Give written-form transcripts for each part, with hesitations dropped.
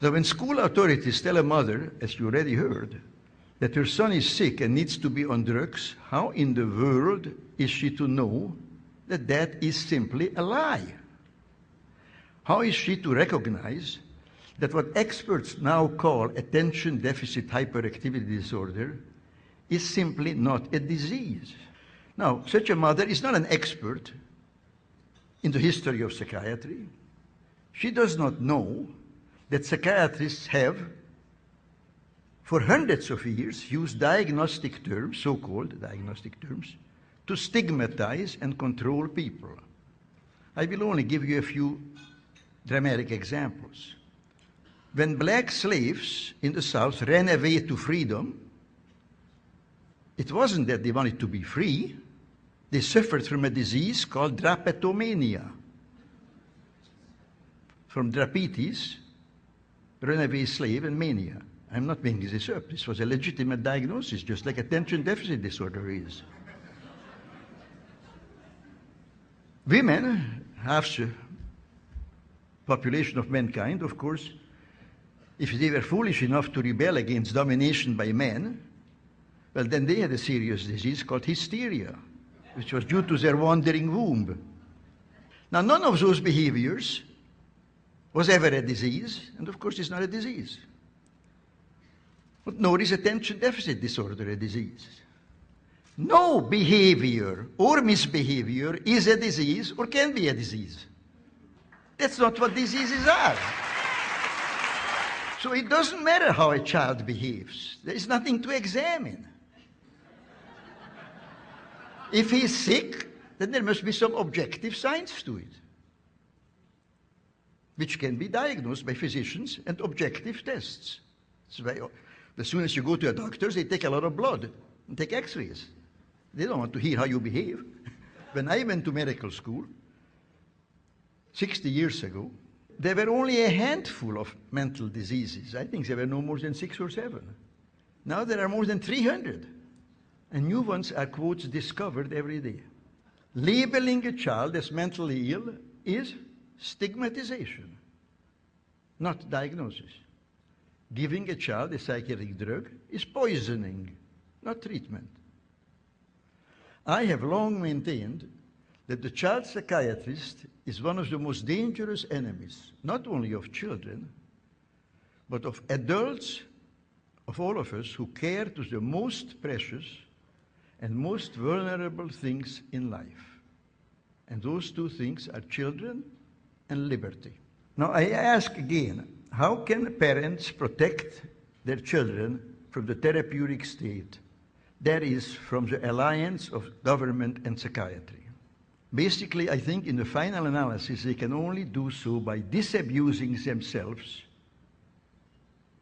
So when school authorities tell a mother, as you already heard, that her son is sick and needs to be on drugs, how in the world is she to know that that is simply a lie? How is she to recognize that what experts now call attention deficit hyperactivity disorder is simply not a disease? Now, such a mother is not an expert in the history of psychiatry. She does not know that psychiatrists have, for hundreds of years, used diagnostic terms, so-called diagnostic terms, to stigmatize and control people. I will only give you a few dramatic examples. When black slaves in the South ran away to freedom, it wasn't that they wanted to be free. They suffered from a disease called drapetomania. From drapetes, runaway slave, and mania. I'm not making this up. This was a legitimate diagnosis, just like attention deficit disorder is. Women, half the population of mankind, of course, if they were foolish enough to rebel against domination by men, well, then they had a serious disease called hysteria, which was due to their wandering womb. Now, none of those behaviors was ever a disease, and of course it's not a disease. But nor is attention deficit disorder a disease. No behavior or misbehavior is a disease or can be a disease. That's not what diseases are. So it doesn't matter how a child behaves. There is nothing to examine. If he's sick, then there must be some objective science to it, which can be diagnosed by physicians and objective tests. That's why as soon as you go to a doctor, they take a lot of blood and take x-rays. They don't want to hear how you behave. When I went to medical school 60 years ago, there were only a handful of mental diseases. I think there were no more than 6 or 7. Now there are more than 300. And new ones are, quotes, discovered every day. Labeling a child as mentally ill is stigmatization, not diagnosis. Giving a child a psychiatric drug is poisoning, not treatment. I have long maintained that the child psychiatrist is one of the most dangerous enemies, not only of children, but of adults, of all of us who care to the most precious and most vulnerable things in life. And those two things are children and liberty. Now I ask again, how can parents protect their children from the therapeutic state, that is, from the alliance of government and psychiatry? Basically, I think in the final analysis, they can only do so by disabusing themselves,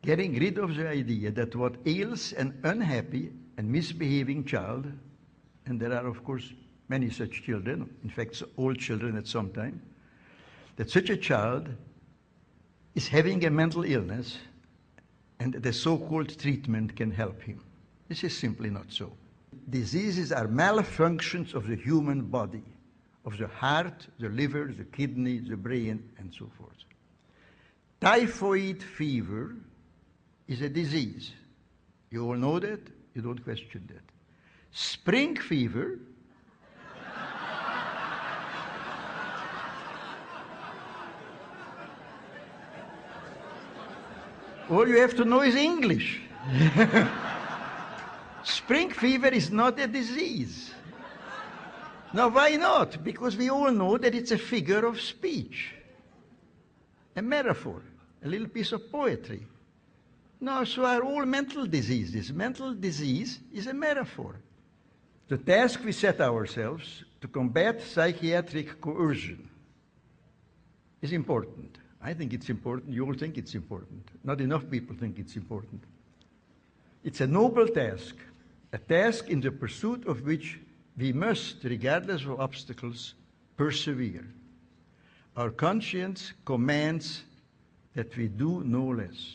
getting rid of the idea that what ails an unhappy and misbehaving child, and there are, of course, many such children, in fact, all children at some time, that such a child is having a mental illness and the so-called treatment can help him. This is simply not so. Diseases are malfunctions of the human body, of the heart, the liver, the kidney, the brain, and so forth. Typhoid fever is a disease. You all know that? You don't question that. Spring fever all you have to know is English. Spring fever is not a disease. Now, why not? Because we all know that it's a figure of speech, a metaphor, a little piece of poetry. Now, so are all mental diseases. Mental disease is a metaphor. The task we set ourselves to combat psychiatric coercion is important. I think it's important. You all think it's important. Not enough people think it's important. It's a noble task, a task in the pursuit of which we must, regardless of obstacles, persevere. Our conscience commands that we do no less.